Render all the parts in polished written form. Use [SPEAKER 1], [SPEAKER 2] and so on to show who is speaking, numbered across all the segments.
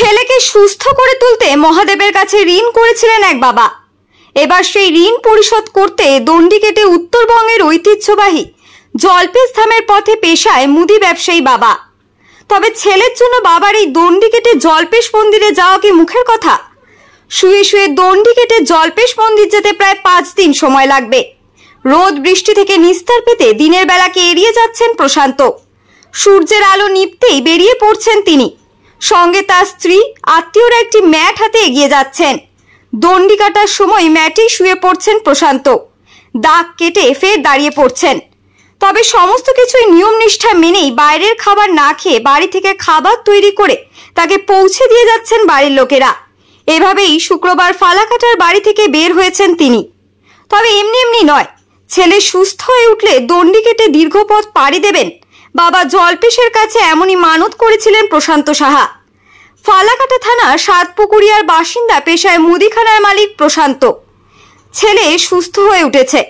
[SPEAKER 1] ছেলেকে সুস্থ করে তুলতে মহাদেবের কাছে ঋণ করেছিলেন এক বাবা। এবার সেই ঋণ পরিশোধ করতে দণ্ডি কেটে উত্তরবঙ্গের ঐতিহ্যবাহী জলপেশ ধামের পথে পেশায় মুদি ব্যবসায়ী বাবা। তবে ছেলের জন্য বাবার এই দণ্ডি কেটে জলপেশ মন্দিরে যাওয়া কি মুখের কথা? শুয়ে শুয়ে দণ্ডি কেটে জলপেশ মন্দির যেতে প্রায় 5 দিন সময় লাগবে। রোদ বৃষ্টি থেকে নিস্তার পেতে দিনের বেলাকে এড়িয়ে যাচ্ছেন প্রশান্ত। সূর্যের আলো নিভতেই বেরিয়ে পড়ছেন তিনি। সঙ্গে তার স্ত্রী, আত্মীয়রা একটি ম্যাট হাতে এগিয়ে যাচ্ছেন। দণ্ডি কাটার সময় ম্যাটেই শুয়ে পড়ছেন প্রশান্ত। দাগ কেটে ফের দাঁড়িয়ে পড়ছেন। তবে সমস্ত কিছুই নিয়ম নিষ্ঠা মেনেই বাইরের খাবার না খেয়ে বাড়ি থেকে খাবার তৈরি করে তাকে পৌঁছে দিয়ে যাচ্ছেন বাড়ির লোকেরা। এভাবেই শুক্রবার ফালাকাটার বাড়ি থেকে বের হয়েছেন তিনি। তবে এমনি এমনি নয়, ছেলে সুস্থ হয়ে উঠলে দণ্ডি কেটে দীর্ঘ পথ পাড়ি দেবেন বাবা জলপেশের কাছে, এমনই মানত করেছিলেন প্রশান্ত সাহা। ফালাকাটা থানার সাতপুকুরিয়ার বাসিন্দা, পেশায় মুদিখানার মালিক প্রশান্ত। ছেলে সুস্থ হয়ে উঠেছে,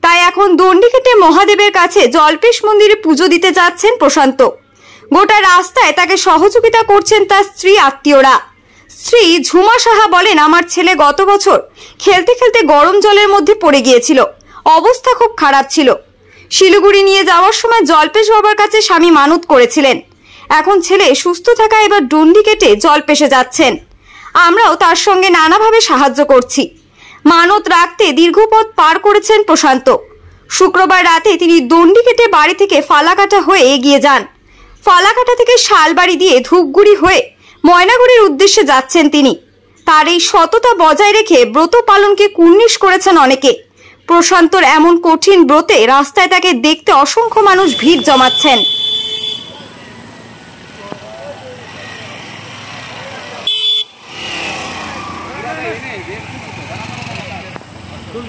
[SPEAKER 1] তাই এখন দণ্ডি কেটে মহাদেবের কাছে জলপেশ মন্দিরে পুজো দিতে যাচ্ছেন প্রশান্ত। গোটা রাস্তায় তাকে সহযোগিতা করছেন তার স্ত্রী, আত্মীয়রা। স্ত্রী ঝুমা সাহা বলেন, আমার ছেলে গত বছর খেলতে খেলতে গরম জলের মধ্যে পড়ে গিয়েছিল, অবস্থা খুব খারাপ ছিল। শিলিগুড়ি নিয়ে যাওয়ার সময় জলপেশ বাবার কাছে স্বামী মানত করেছিলেন। এখন ছেলে সুস্থ থাকায় এবার দণ্ডি কেটে জলপেশে যাচ্ছেন। আমরাও তার সঙ্গে নানাভাবে সাহায্য করছি। মানত রাখতে দীর্ঘ পথ পার করেছেন প্রশান্ত। শুক্রবার রাতে তিনি দণ্ডি কেটে বাড়ি থেকে ফালাকাটা হয়ে এগিয়ে যান। ফালাকাটা থেকে শালবাড়ি দিয়ে ধূপগুড়ি হয়ে ময়নাগুড়ির উদ্দেশ্যে যাচ্ছেন তিনি। তার এই সততা বজায় রেখে ব্রত পালনকে কুর্নিশ করেছেন অনেকে। প্রশান্তর এমন কঠিন ব্রতে রাস্তায় তাকে দেখতে অসংখ্য মানুষ ভিড় জমাচ্ছেন।
[SPEAKER 2] তুল